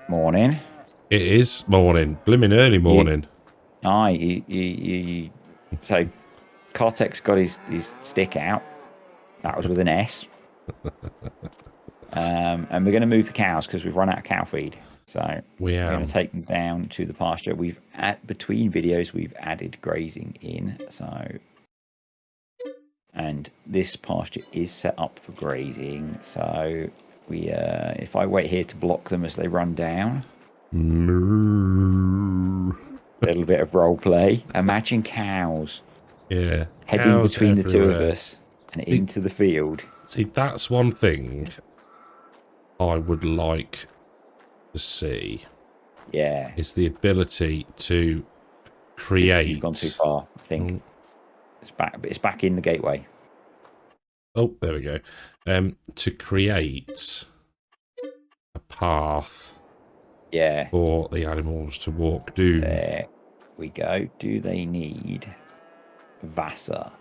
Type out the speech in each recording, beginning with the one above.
Morning. It is morning. Blimmin' early morning. So Kartek's got his stick out. That was with an S. And we're going to move the cows because we've run out of cow feed. So we're going to take them down to the pasture. Between videos, we've added grazing in. And this pasture is set up for grazing. So if I wait here to block them as they run down. A little bit of role play. Imagine cows. Yeah. Heading cows between everywhere. The two of us and into the field. See, that's one thing I would like to see. Yeah. Is the ability to create. You've gone too far, I think. It's back in the gateway. Oh, there we go. To create a path. Yeah. For the animals to walk. There we go. Do they need Vasa?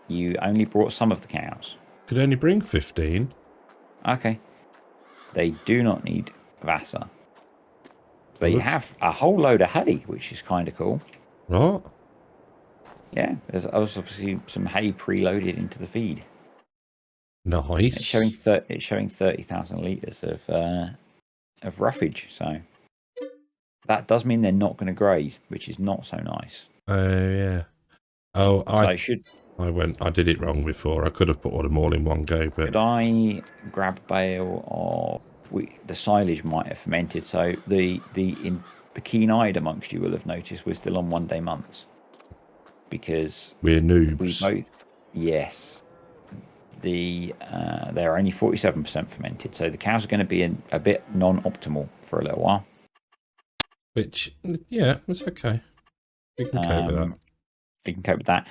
You only brought some of the cows. Could only bring 15. Okay. They do not need Vasa. They have a whole load of hay, which is kind of cool. What? Yeah, there's obviously some hay preloaded into the feed. Nice. It's showing 30,000 litres of roughage, so that does mean they're not going to graze, which is not so nice. Yeah. Oh, I did it wrong before. I could have put them all in one go, but could I grab a bale of the silage might have fermented, so the keen-eyed amongst you will have noticed we're still on 1 day months because we're noobs. We both, yes. They're only 47% fermented, so the cows are going to be a bit non-optimal for a little while. Which, yeah, it's okay. We can cope with that. You can cope with that.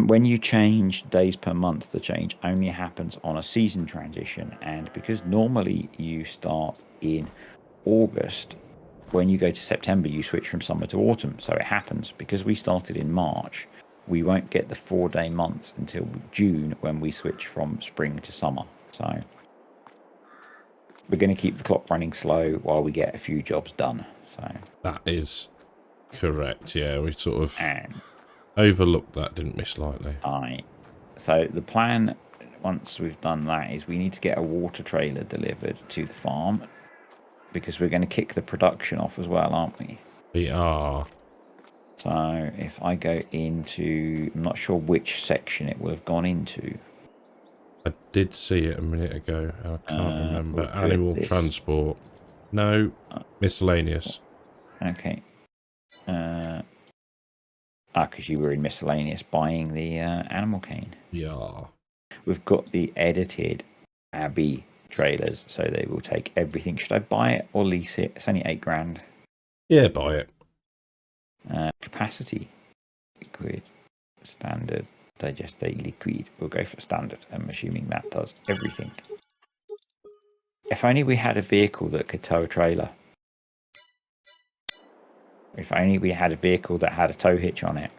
When you change days per month, the change only happens on a season transition, and because normally you start in August, when you go to September, you switch from summer to autumn. So it happens because we started in March. We won't get the 4-day months until June when we switch from spring to summer. So we're going to keep the clock running slow while we get a few jobs done. So that is correct. Yeah, we sort of overlooked that, didn't we, slightly? So the plan, once we've done that, is we need to get a water trailer delivered to the farm because we're going to kick the production off as well, aren't we? We are. So if I go into, I'm not sure which section it will have gone into. I did see it a minute ago. I can't remember. Animal transport. No, miscellaneous. Okay. Because you were in miscellaneous buying the animal cane. Yeah. We've got the edited Abbey trailers, so they will take everything. Should I buy it or lease it? It's only $8,000. Yeah, buy it. Capacity, liquid, standard, digestate liquid. We'll go for standard. I'm assuming that does everything. If only we had a vehicle that could tow a trailer. If only we had a vehicle that had a tow hitch on it.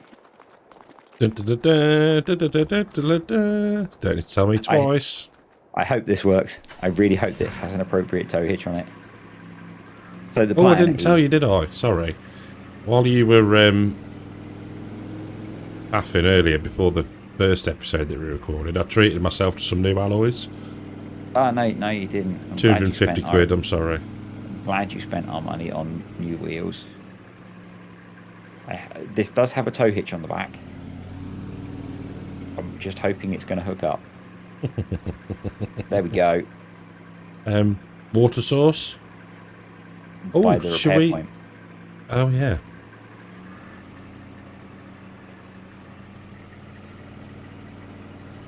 Don't need to tell me twice. I hope this works. I really hope this has an appropriate tow hitch on it. So the plan I didn't tell you, did I? Sorry. While you were laughing earlier before the first episode that we recorded, I treated myself to some new alloys. Oh, no, you didn't. 250 quid, I'm sorry. I'm glad you spent our money on new wheels. This does have a tow hitch on the back. I'm just hoping it's going to hook up. There we go. Water source? Oh, should we? Point. Oh, yeah.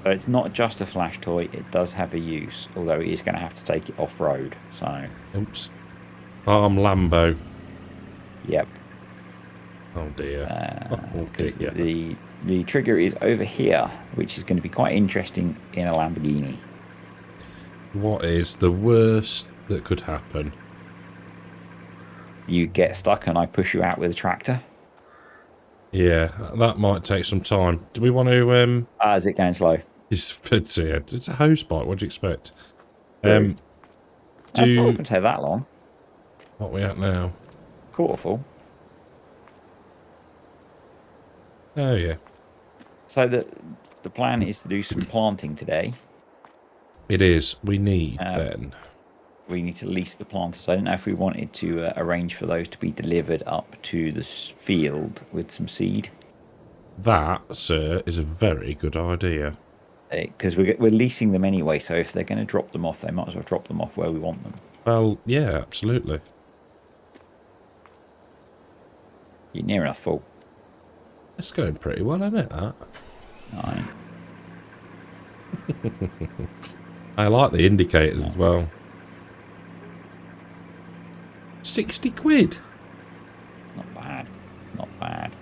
So it's not just a flash toy, it does have a use, although it is going to have to take it off-road, so... Oops. Farm Lambo. Yep. Oh, dear. Because the trigger is over here, which is going to be quite interesting in a Lamborghini. What is the worst that could happen? You get stuck and I push you out with a tractor. Yeah, that might take some time. Do we want to... Is it going slow? It's a hose bike. What do you expect? True. That's not Do... going to take that long. What are we at now? Quarter full. Oh, yeah. So the plan is to do some planting today. It is. We need, then... We need to lease the planters. I don't know if we wanted to arrange for those to be delivered up to the field with some seed. That, sir, is a very good idea. Because we're leasing them anyway, so if they're going to drop them off, they might as well drop them off where we want them. Well, yeah, absolutely. You're near enough full. It's going pretty well, isn't it, that? 9. I like the indicators as well. 60 quid. Not bad. It's not bad.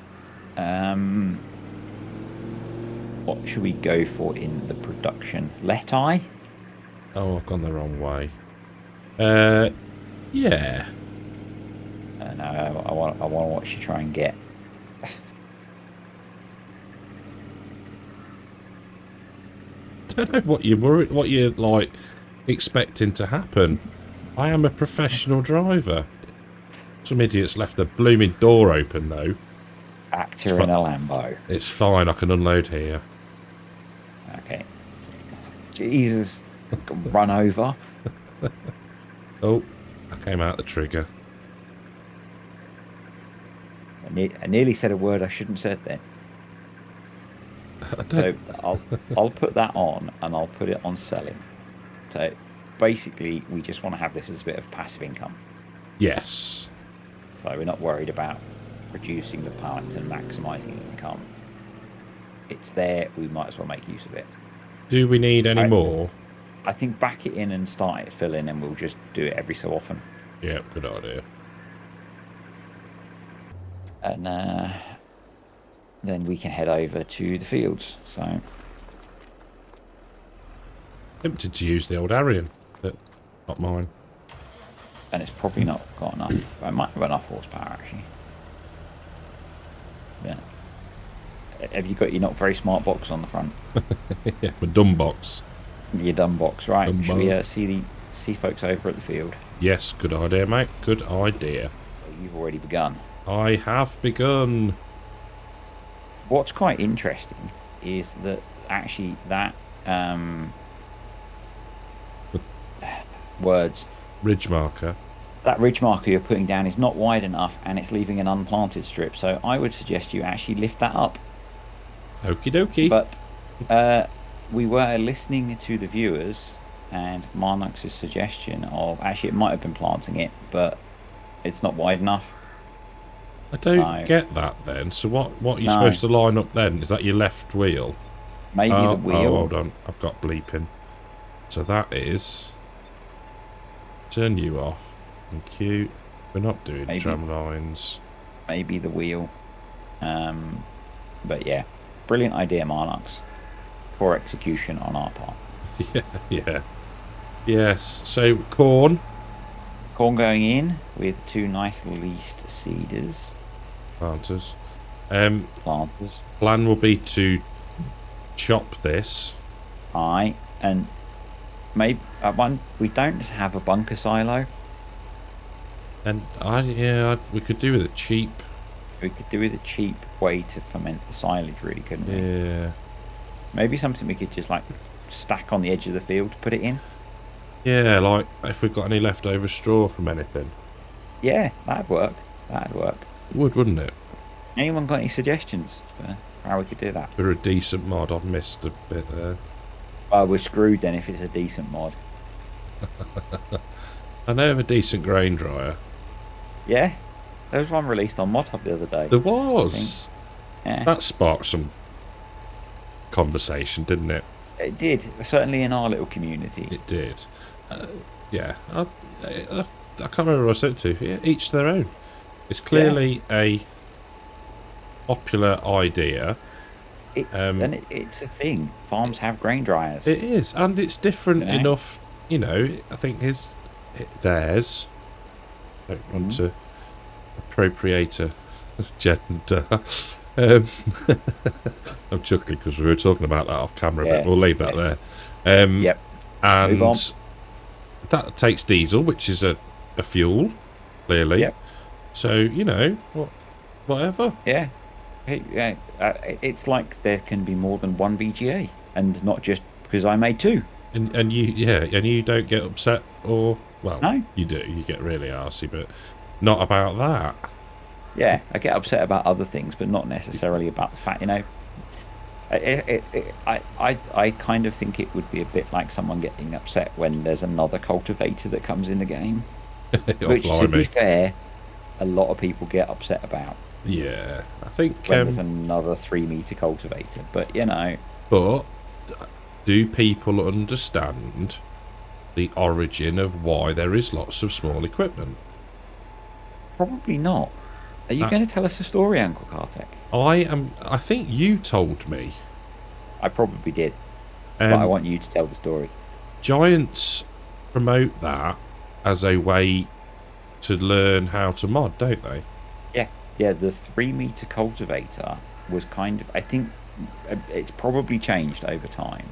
What should we go for in the production? Let-I? Oh, I've gone the wrong way. Yeah. No, I want to watch you try and get. Don't know what you're like expecting to happen. I am a professional driver. Some idiots left the blooming door open though. Actor in a Lambo. It's fine, I can unload here. Okay. Jesus. Run over. Oh, I came out the trigger. I nearly said a word I shouldn't have said then. So I'll put that on and I'll put it on selling. So basically we just want to have this as a bit of passive income. Yes. So we're not worried about reducing the pallets and maximising income. It's there, we might as well make use of it. Do we need any more? I think back it in and start it filling and we'll just do it every so often. Yeah, good idea. And then we can head over to the fields. So Tempted to use the old Arian, but not mine. And it's probably not got enough. I might have enough horsepower actually. Yeah. Have you got your not very smart box on the front? Yeah, my dumb box. Your dumb box, right? Dumb Should we see folks over at the field? Yes, good idea, mate. Good idea. You've already begun. I have begun. What's quite interesting is that actually that words Ridge marker. that ridge marker you're putting down is not wide enough and it's leaving an unplanted strip. So I would suggest you actually lift that up. Okie dokie. But we were listening to the viewers and Marnox's suggestion of actually it might have been planting it, but it's not wide enough. I don't get that then. So what are you supposed to line up then? Is that your left wheel? Maybe the wheel. Oh, hold on. I've got bleeping. So that is... Turn you off. Thank you. We're not doing tram lines. Maybe the wheel. But yeah. Brilliant idea, Marnox. Poor execution on our part. Yeah. Yes. So, corn. Corn going in with 2 nice leased seeders. Planters. Planters. Plan will be to chop this. Aye. And maybe we don't have a bunker silo. And we could do with a cheap. We could do with a cheap way to ferment the silage, really, couldn't we? Yeah. Maybe something we could just like stack on the edge of the field to put it in. Yeah, like if we've got any leftover straw from anything. Yeah, that'd work. That'd work. It would, wouldn't it? Anyone got any suggestions for how we could do that? For a decent mod, I've missed a bit there. Well, we're screwed then if it's a decent mod. I know of a decent grain dryer. Yeah, there was one released on Mod Hub the other day. There was. Yeah. That sparked some conversation, didn't it? It did, certainly in our little community. It did. Yeah, I can't remember what I said to. Yeah, each their own. It's clearly a popular idea. It's a thing. Farms have grain dryers. It is, and it's different enough. You know, I think theirs. I don't want to appropriate a gender, Um, I'm chuckling because we were talking about that off camera, but Yeah, we'll leave that yes. there. Yep. Move on. And that takes diesel, which is a fuel, clearly. Yep. So, you know, whatever. Yeah. Yeah. It's like there can be more than one BGA, and not just because I made two. And you don't get upset, or, well, No. you do. You get really arsey, but not about that. Yeah, I get upset about other things, but not necessarily about the fact, I kind of think it would be a bit like someone getting upset when there's another cultivator that comes in the game, Oh, which, to be blimey. fair, a lot of people get upset about Yeah, I think. when there's another 3-meter cultivator. But But do people understand the origin of why there is lots of small equipment? probably not. Are you going to tell us a story, Uncle Kartek? I think you told me. I probably did, but I Um, want you to tell the story. Giants promote that as a way to learn how to mod, don't they? Yeah, the 3-meter cultivator was kind of, I think it's probably changed over time,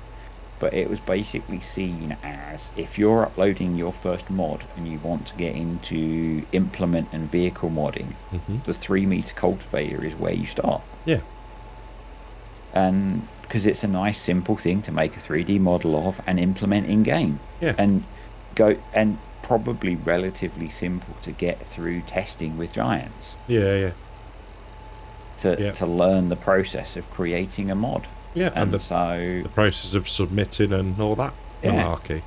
but it was basically seen as, if you're uploading your first mod and you want to get into implement and vehicle modding, the 3-meter cultivator is where you start. Yeah. And because it's a nice simple thing to make a 3D model of and implement in game. Yeah. And probably relatively simple to get through testing with Giants. Yeah. To learn the process of creating a mod. Yeah, and the process of submitting and all that malarkey.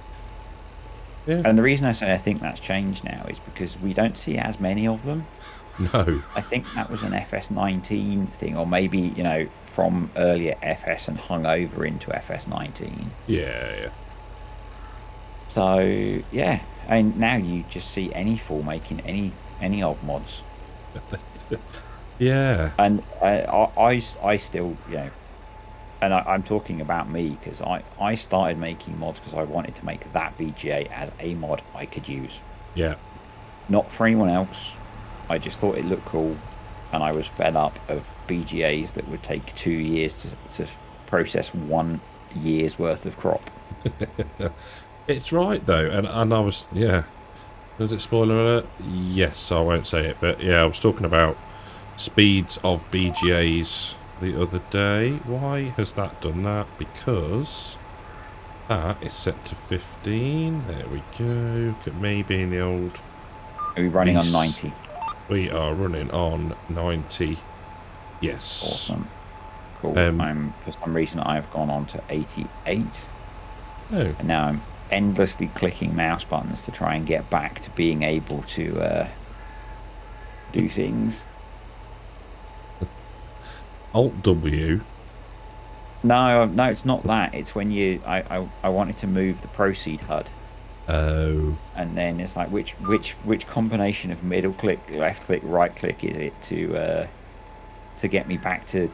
Yeah. And the reason I say I think that's changed now is because we don't see as many of them. No. I think that was an FS19 thing, or maybe, from earlier FS and hung over into FS19. Yeah. So, yeah. And now you just see any fool making any old mods. Yeah. And I still, and I'm talking about me, because I started making mods because I wanted to make that BGA as a mod I could use. Yeah. Not for anyone else. I just thought it looked cool, and I was fed up of BGAs that would take 2 years to process 1 year's worth of crop. It's right, though, and I was, was it spoiler alert? Yes, I won't say it, but yeah, I was talking about speeds of BGAs the other day. Why has that done that? Because that is set to 15. There we go. Look at me being the old... Are we running on 90? We are running on 90. Yes. Awesome. Cool. For some reason, I've gone on to 88. Oh. And now I'm endlessly clicking mouse buttons to try and get back to being able to do things. Alt W. No, it's not that. It's when I wanted to move the proceed HUD. Oh. And then it's like which combination of middle click, left click, right click is it to get me back to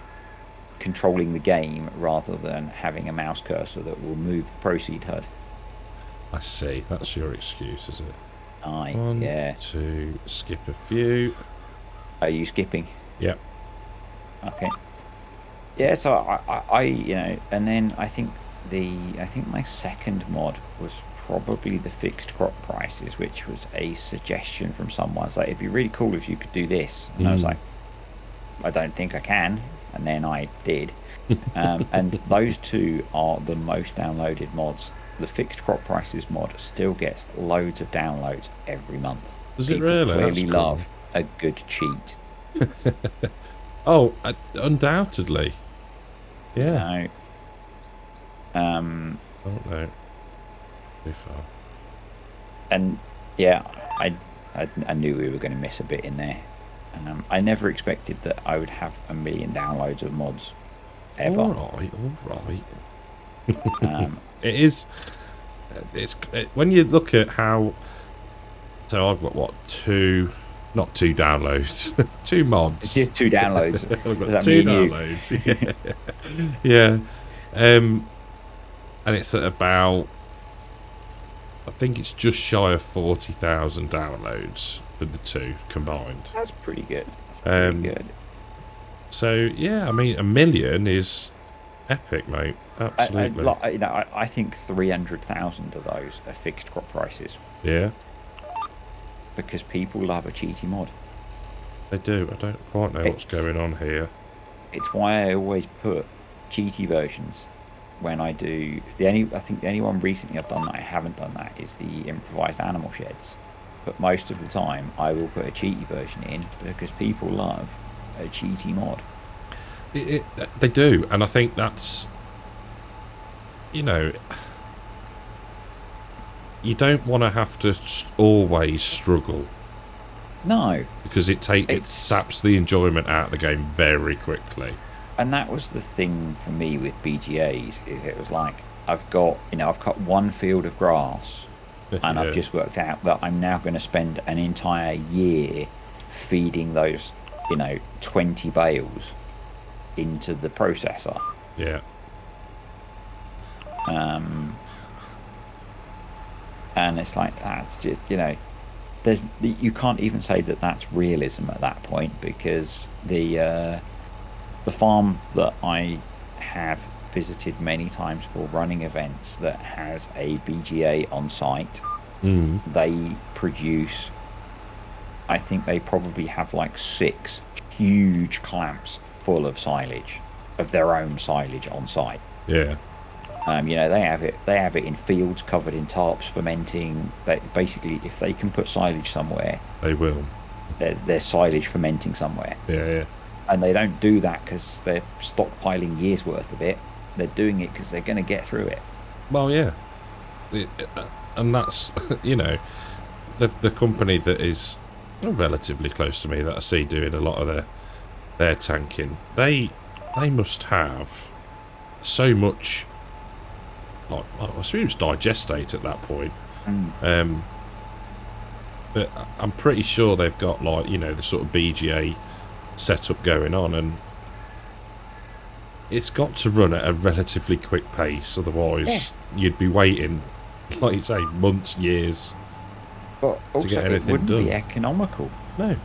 controlling the game rather than having a mouse cursor that will move the proceed HUD. I see. That's your excuse, is it? Yeah. 2, skip a few. Are you skipping? Yep. Okay. Yeah, so I and then I think my second mod was probably the fixed crop prices, which was a suggestion from someone. It's like, it'd be really cool if you could do this. And I was like, I don't think I can. And then I did. And those two are the most downloaded mods. The fixed crop prices mod still gets loads of downloads every month. Does it People really? clearly That's cool. love a good cheat. Oh, undoubtedly. Yeah. Oh no. Too far. And yeah, I knew we were going to miss a bit in there. I never expected that I would have 1 million downloads of mods ever. All right. It is. When you look at how. So I've got what, 2. Not 2 downloads, 2 mods. It's just 2 downloads. I've got Does that 2 mean downloads. Yeah. And it's at about, I think it's just shy of 40,000 downloads for the 2 combined. That's pretty good. That's pretty good. So yeah, I mean, 1 million is epic, mate. Absolutely. I think 300,000 of those are fixed crop prices Yeah, because people love a cheaty mod. they do. I don't quite know what's It's going on here. it's why I always put cheaty versions when I do I think the only one recently I've done that I haven't done that is the improvised animal sheds. But most of the time I will put a cheaty version in because people love a cheaty mod. They do, and I think that's, you know, you don't want to have to always struggle No, because it it's saps the enjoyment out of the game very quickly. and that was the thing for me with BGAs is it was like I've cut one field of grass and I've Yeah, just worked out that I'm now going to spend an entire year feeding those 20 bales into the processor. yeah, um and it's like that's just you can't even say that that's realism at that point because the farm that I have visited many times for running events that has a BGA on site, they produce, I think they probably have like 6 huge clamps full of silage, of their own silage on site. yeah. They have it in fields covered in tarps fermenting. That basically, if they can put silage somewhere, They will. there's silage fermenting somewhere. Yeah, yeah. And they don't do that because they're stockpiling years worth of it. They're doing it because they're going to get through it. Well, yeah. And that's, you know, the company that is relatively close to me that I see doing a lot of their tanking, they must have so much, like, I assume it's digestate at that point. But I'm pretty sure they've got, like, the sort of BGA setup going on, and it's got to run at a relatively quick pace, otherwise you'd be waiting, like you say, months, years But also, to get it anything wouldn't done. be economical, No.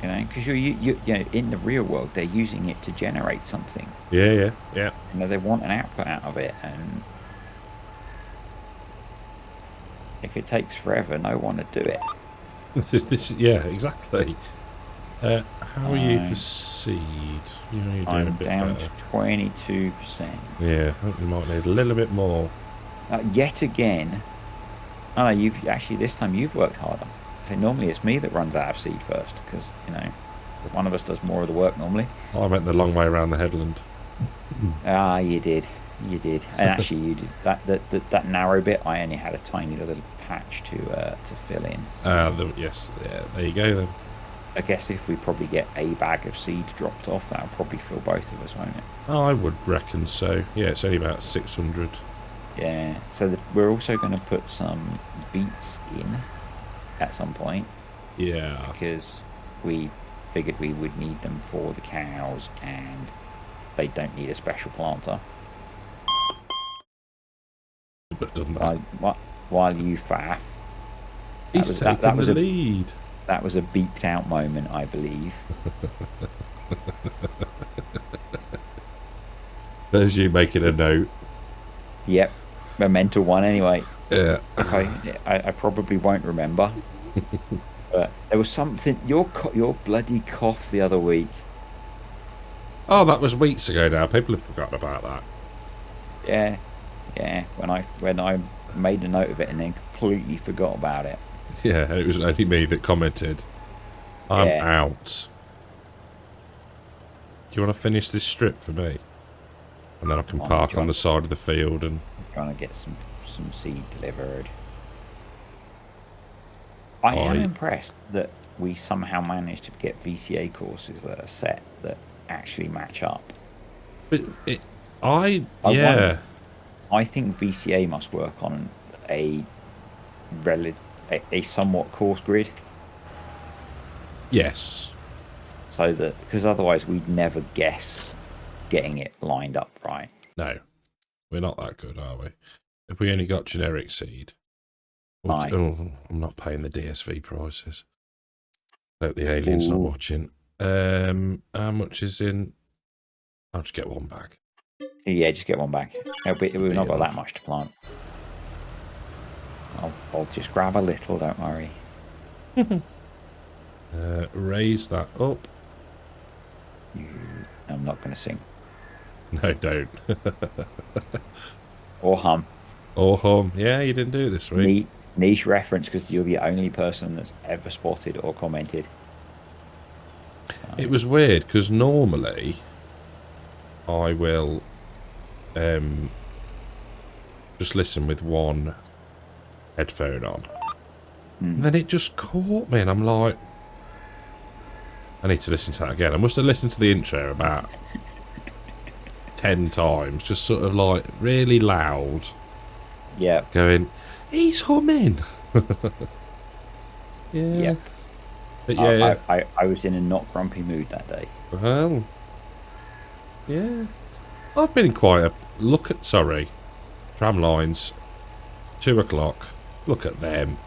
because in the real world, they're using it to generate something. Yeah, yeah. They want an output out of it, and if it takes forever, no one would do it. Yeah, exactly. How are you for seed? You're doing a I'm bit down better. to 22%. Yeah, I think we might need a little bit more. Yet again, oh, this time you've worked harder. So normally it's me that runs out of seed first because one of us does more of the work normally. I went the long way around the headland. You did, and actually you did that narrow bit. I only had a tiny little patch to fill in. So Yes, yeah, there you go then. I guess if we probably get a bag of seed dropped off, that'll probably fill both of us, won't it? I would reckon so. Yeah, it's only about 600. Yeah. So we're also going to put some beets in at some point Yeah. because we figured we would need them for the cows, and they don't need a special planter. But done that. While you faff, He's taking the lead. that was a beeped out moment, I believe. There's you making a note. Yep, a mental one anyway. Yeah. I probably won't remember. But there was something, your bloody cough the other week. Oh, that was weeks ago now. People have forgotten about that. Yeah. When I made a note of it and then completely forgot about it. Yeah, and it was only me that commented. I'm Yes. out. Do you want to finish this strip for me? And then I can park on the side of the field and... Trying to get some seed delivered. I am impressed that we somehow managed to get VCA courses that are set that actually match up. But I think VCA must work on a somewhat coarse grid. Yes. So that, because otherwise we'd never guess getting it lined up right. No. We're not that good, are we? If we only got generic seed. Right. Oh, I'm not paying the DSV prices. Hope the alien's not watching. How much is in? I'll just get one bag. Yeah, just get one back. We've not got enough. that much to plant. I'll just grab a little, don't worry. Raise that up. I'm not going to sing. No, don't. Or hum. Or home. Yeah, you didn't do it this week. Niche reference because you're the only person that's ever spotted or commented. It was weird because normally I will just listen with one headphone on. And then it just caught me and I'm like, I need to listen to that again. I must have listened to the intro about 10 times, just sort of like really loud. Yeah. Going, he's humming. Yeah. But yeah. I was in a not grumpy mood that day. Well, yeah. I've been in quite a look at, sorry, tram lines, 2 o'clock. Look at them.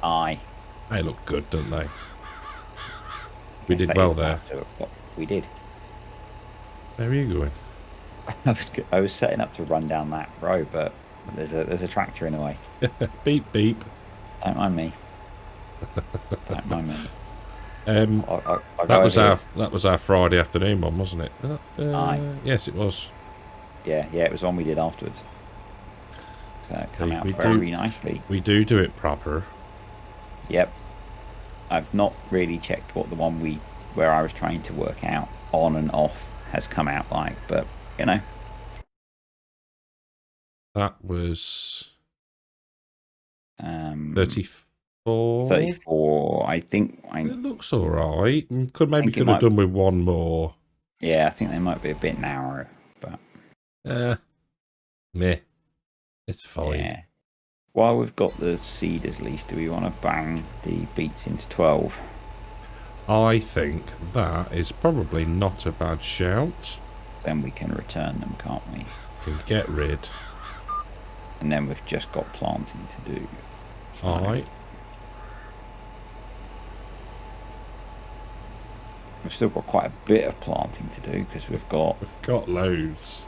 Aye. They look good, don't they? We Yes, did that well is there. about 2 o'clock. We did. Where are you going? I was setting up to run down that road, but there's a tractor in the way. Beep beep. Don't mind me. Don't mind me. That was our Friday afternoon one, wasn't it? Aye. Yes, it was. Yeah, it was one we did afterwards. So it came out very nicely. We do it proper. Yep. I've not really checked what the one where I was trying to work out on and off has come out like, but you know. That was 34. 34. I think it looks alright. Could have done with one more. Yeah, I think they might be a bit narrow, but meh. It's fine. Yeah. While we've got the seeders lease, do we want to bang the beets into 12? I think that is probably not a bad shout. Then we can return them, can't we? Can get rid. And then we've just got planting to do. So Alright. we've still got quite a bit of planting to do because we've got loads.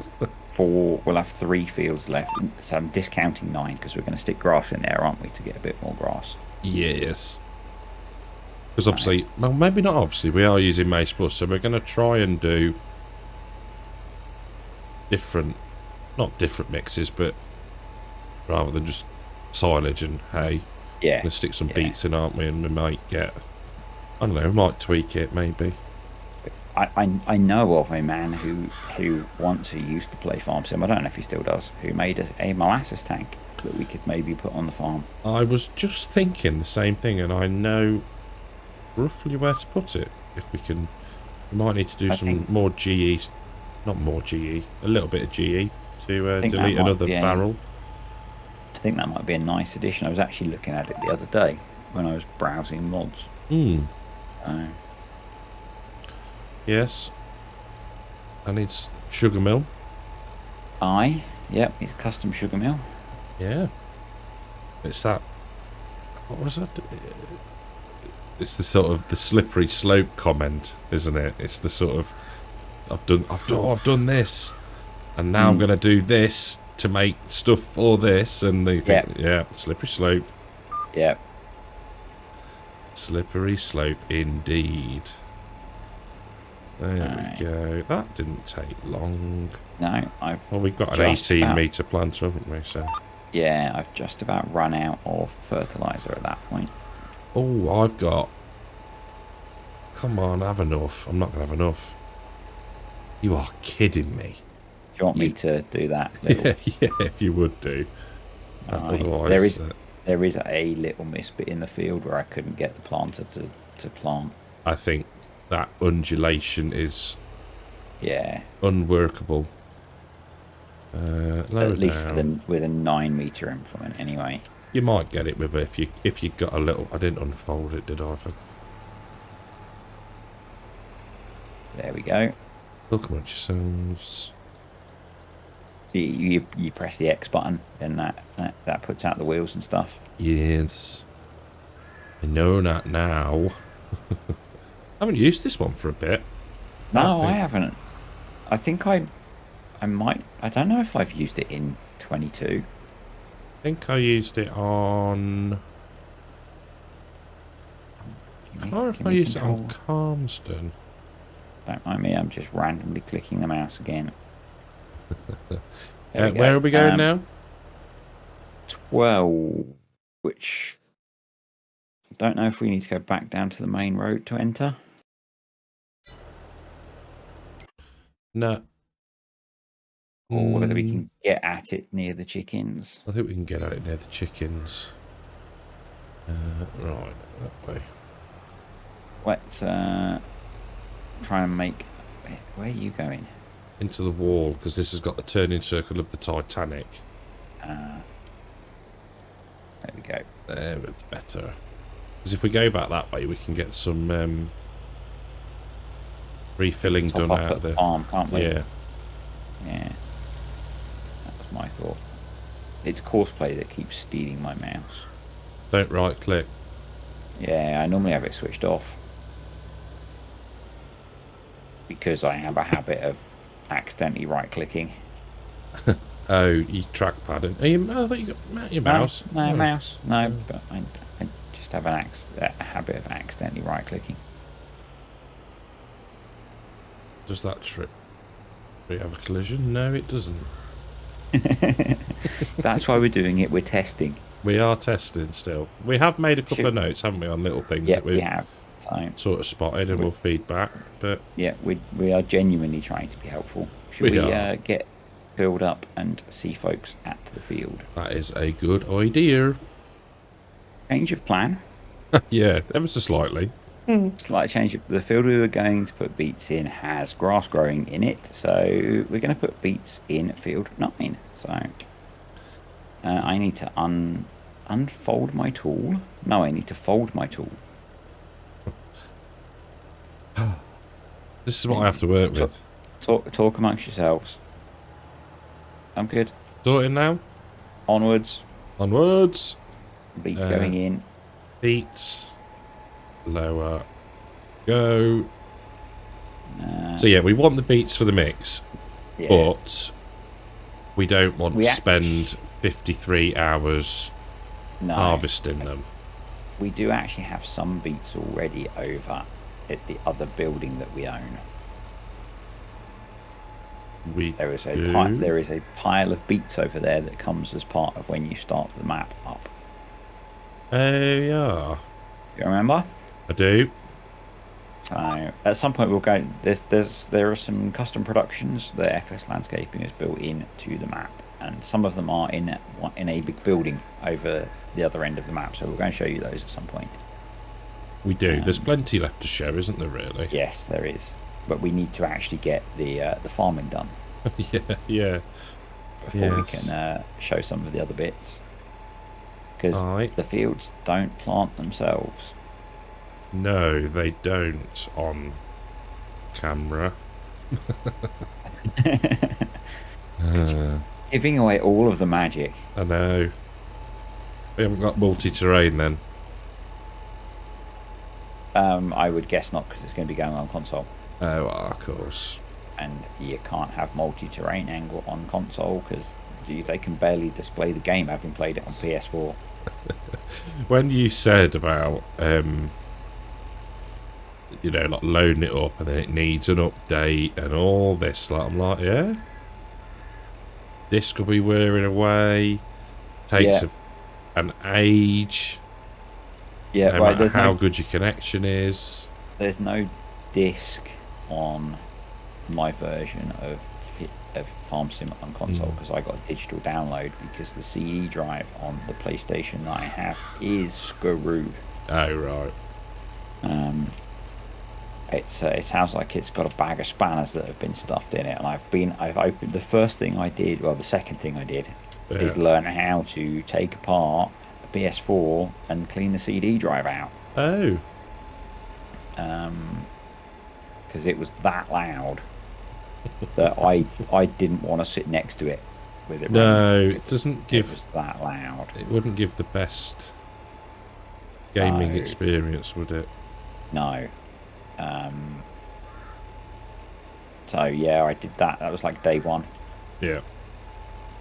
we'll have 3 fields left. So I'm discounting 9 because we're going to stick grass in there, aren't we, to get a bit more grass? Yes. Because obviously, well, maybe not obviously, we are using Mace Plus, so we're going to try and do not different mixes, but rather than just silage and hay, yeah, we're going to stick some beets in, aren't we? And we might get, I don't know, we might tweak it maybe. I know of a man who once used to play farm sim, I don't know if he still does, who made a molasses tank that we could maybe put on the farm. I was just thinking the same thing, and I know roughly where to put it. If we can, we might need to do some more GE, not more GE, a little bit of GE to delete another barrel. I think that might be a nice addition. I was actually looking at it the other day when I was browsing mods. Yes. And it's sugar mill. Aye. Yep, it's custom sugar mill. Yeah. It's that. What was that? It's the sort of the slippery slope comment, isn't it? It's the sort of I've done this, and now I'm going to do this to make stuff for this, and they think, yeah, slippery slope. Yep. Slippery slope indeed. There we go. That didn't take long. No, we've got an 18-metre plant, haven't we? So. Yeah, I've just about run out of fertiliser at that point. Oh, I've got... Come on, have enough. I'm not going to have enough. You are kidding me. Do you want me to do that? Yeah, if you would do. Otherwise... There is a little misbit in the field where I couldn't get the planter to plant. I think that undulation is... Yeah. Unworkable. At least with a 9-metre implement, anyway. You might get it with it if you got a little. I didn't unfold it, did I? There we go. Look at yourselves. You press the X button, and that puts out the wheels and stuff. Yes. I know not now. I haven't used this one for a bit. No, I haven't. I think I might. I don't know if I've used it in 22. I think I used it on... I can't remember if I used it on Calmston. Don't mind me, I'm just randomly clicking the mouse again. Where are we going now? 12, which... I don't know if we need to go back down to the main road to enter. No. Or whether we can get at it near the chickens. I think we can get at it near the chickens. Right, that way. Let's try and make... Where are you going? Into the wall, because this has got the turning circle of the Titanic. There we go. There, it's better. Because if we go back that way, we can get some refilling done out of the farm, can't we? Yeah. Yeah. That was my thought. It's Courseplay that keeps stealing my mouse. Don't right click. Yeah, I normally have it switched off. Because I have a habit of accidentally right clicking. Oh, you trackpad. I thought you got your mouse. No, mouse. No, but I just have a habit of accidentally right clicking. Does that trip? Do we have a collision? No, it doesn't. That's why we're doing it. We're testing. We are testing still. We have made a couple of notes, haven't we, on little things that we have. Sort of spotted and we'll feed back. But yeah, we are genuinely trying to be helpful. Should we get filled up and see folks at the field? That is a good idea. Change of plan. Yeah, ever so slightly. Slight change. The field we were going to put beets in has grass growing in it, so we're going to put beets in field 9. So I need to unfold my tool. No, I need to fold my tool. This is what I have to work with. Talk amongst yourselves. I'm good. Sorting now? Onwards. Onwards. Beets going in. Beets. Lower. Go. So yeah, we want the beets for the mix. Yeah. But we don't want to spend 53 hours harvesting them. We do actually have some beets already over at the other building that we own. There is a pile of beets over there that comes as part of when you start the map up. Oh yeah. You remember? I do. So at some point we'll go. There are some custom productions that FS Landscaping has built into the map, and some of them are in a big building over the other end of the map. So we're going to show you those at some point. We do. There's plenty left to show, isn't there? Really? Yes, there is. But we need to actually get the farming done. yeah. Before we can show some of the other bits, because the fields don't plant themselves. No, they don't on camera. Giving away all of the magic. I know. We haven't got multi-terrain then. I would guess not, because it's going to be going on console. Oh, of course. And you can't have multi-terrain angle on console, because geez, they can barely display the game having played it on PS4. When you said about like loading it up and then it needs an update and all this, like, I'm like, yeah, this could be wearing away, takes an age, no matter how good your connection is. There's no disc on my version of Farm Sim on console, because I got a digital download, because the CD drive on the PlayStation that I have is screwed. Oh right. It sounds like it's got a bag of spanners that have been stuffed in it, and I've opened the second thing I did is learn how to take apart a PS4 and clean the CD drive out. Oh. Because it was that loud that I didn't want to sit next to it with it. No, it doesn't give. It was that loud. It wouldn't give the best gaming So, experience, would it? no. Um, so yeah, I did that. That was like day one. Yeah,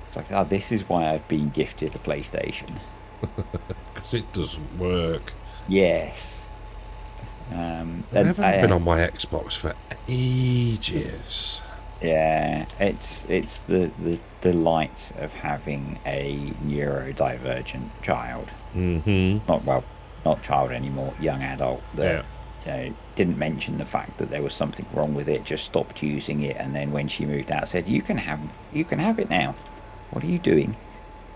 It's like, oh, this is why I've been gifted a PlayStation. because it doesn't work. Yes. I And haven't been on my Xbox for ages. yeah, it's the delight of having a neurodivergent child. Mm-hmm. Not well, not child anymore, young adult that Yeah. didn't mention the fact that there was something wrong with it, just stopped using it, and then when she moved out, said, you can have it now. What are you doing?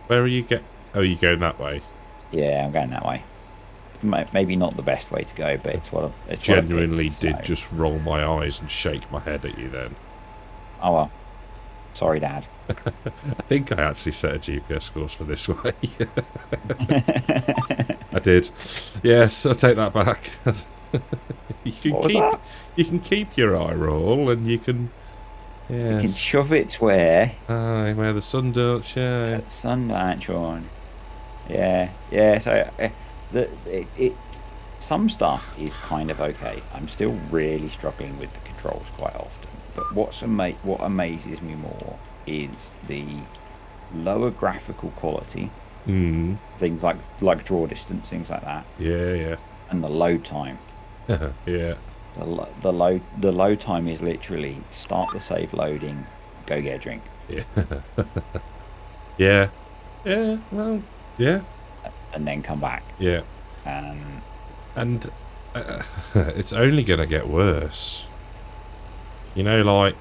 Where are you get? Oh, you going that way? Yeah, I'm going that way. Maybe not the best way to go, but it's what I Genuinely picked. did So, just roll my eyes and shake my head at you then. oh well. Sorry, Dad. I think I actually set a GPS course for this way. I did. Yes, I'll take that back. you can What was keep that? you can keep your eye roll and you can You can yes. shove it where Aye, where the sun don't shine. sun don't shine. Yeah, yeah. So it some stuff is kind of okay. I'm still really struggling with the controls quite often. But what amazes me more is the lower graphical quality, Mm. things like draw distance, things like that, Yeah, and the load time. yeah. Yeah. The load time is literally start the save loading, go get a drink, Yeah. Yeah. Yeah. Well, yeah. and then come back. Yeah. Um, And it's only going to get worse. You know, like,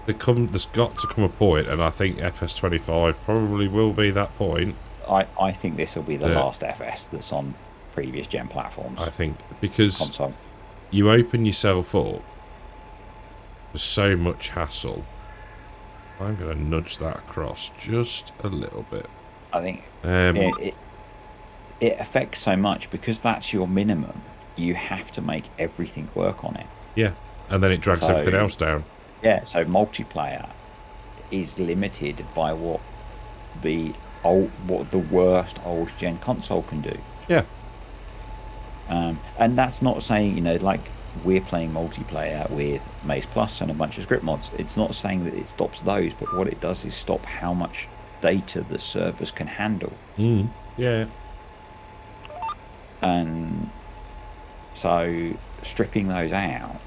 there's got to come a point, and I think FS25 probably will be that point. I think this will be the that last FS that's on previous gen platforms I think, because console. you open yourself up for so much hassle. I'm going to nudge that across just a little bit. I think Um, it affects so much because that's your minimum. You have to make everything work on it. yeah, and then it drags So everything else down. yeah, so multiplayer is limited by what the worst old gen console can do. Yeah, And that's not saying, like we're playing multiplayer with Maze Plus and a bunch of script mods. It's not saying that it stops those, but what it does is stop how much data the servers can handle. yeah, And so stripping those out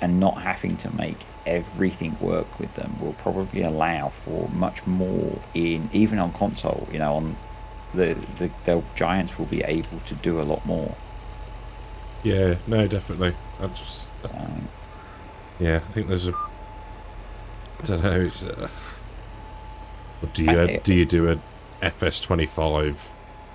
and not having to make everything work with them will probably allow for much more even on console, on the giants will be able to do a lot more. yeah. No, definitely. Yeah, I think there's I don't know. It's do you do a FS25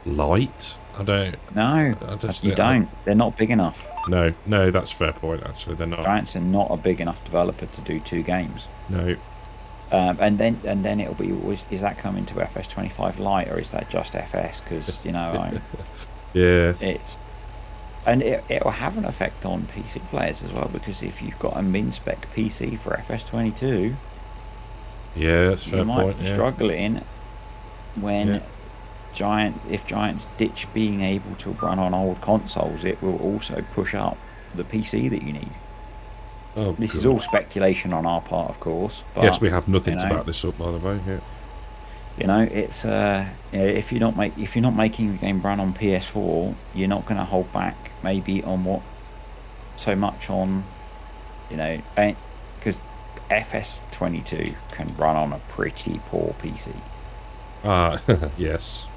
light? I don't. No, I just you don't. They're not big enough. No, that's a fair point. Actually, they're not. Giants are not a big enough developer to do 2 games. No. And then it'll be, is that coming to FS25 Lite or is that just FS? Because Yeah. It will have an effect on PC players as well, because if you've got a min-spec PC for FS22, Yeah, that's a fair you might point. be Yeah. struggling when Yeah. if Giants ditch being able to run on old consoles, it will also push up the PC that you need. Oh, This is God. all speculation on our part, of course. But, Yes, we have nothing to back this up, by the way. Yeah. It's if you're not making the game run on PS4, you're not going to hold back maybe on what so much on, because FS22 can run on a pretty poor PC. Yes.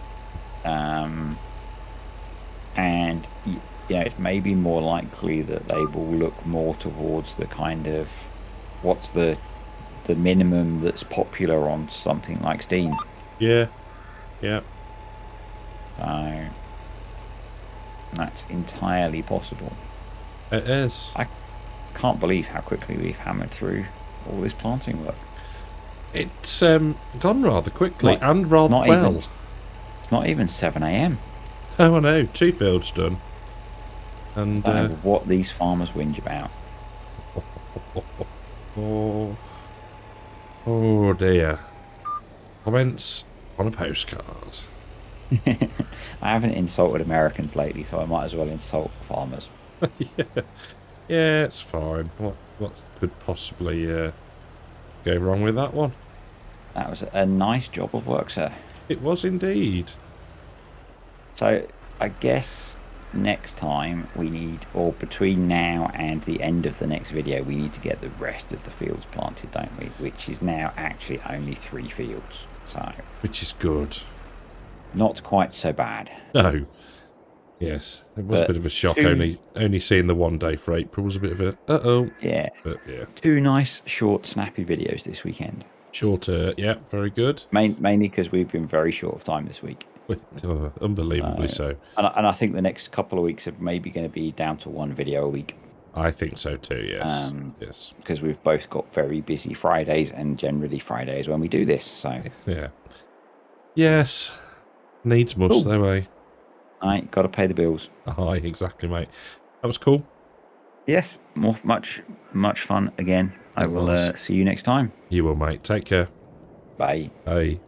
And it's maybe more likely that they will look more towards the kind of what's the minimum that's popular on something like Steam. Yeah. Yeah. So that's entirely possible. It is. I can't believe how quickly we've hammered through all this planting work. It's gone rather quickly and rather not well. It's not even 7 a.m. Oh, I know. 2 fields done. And I don't know what these farmers whinge about. Oh dear. Comments on a postcard. I haven't insulted Americans lately, so I might as well insult farmers. Yeah, yeah, it's fine. What could possibly go wrong with that one? That was a nice job of work, sir. It was indeed. So I guess next time we need, or between now and the end of the next video, we need to get the rest of the fields planted, don't we? Which is now actually only 3 fields. So Which is good. not quite so bad. No. Yes, it was a bit of a shock. Only seeing the one day for April was a bit of a uh-oh. Yes. But yeah. 2 nice, short, snappy videos this weekend. Shorter, yeah, very good. Mainly because we've been very short of time this week. Unbelievably so. And I think the next couple of weeks are maybe going to be down to 1 video a week. I think so too, yes. Yes. Because we've both got very busy Fridays, and generally Fridays when we do this. So yeah. Yes. Needs must, though, eh? I got to pay the bills. Aye, exactly, mate. That was cool. Yes, much fun again. I will see you next time. You will, mate. Take care. Bye. Bye.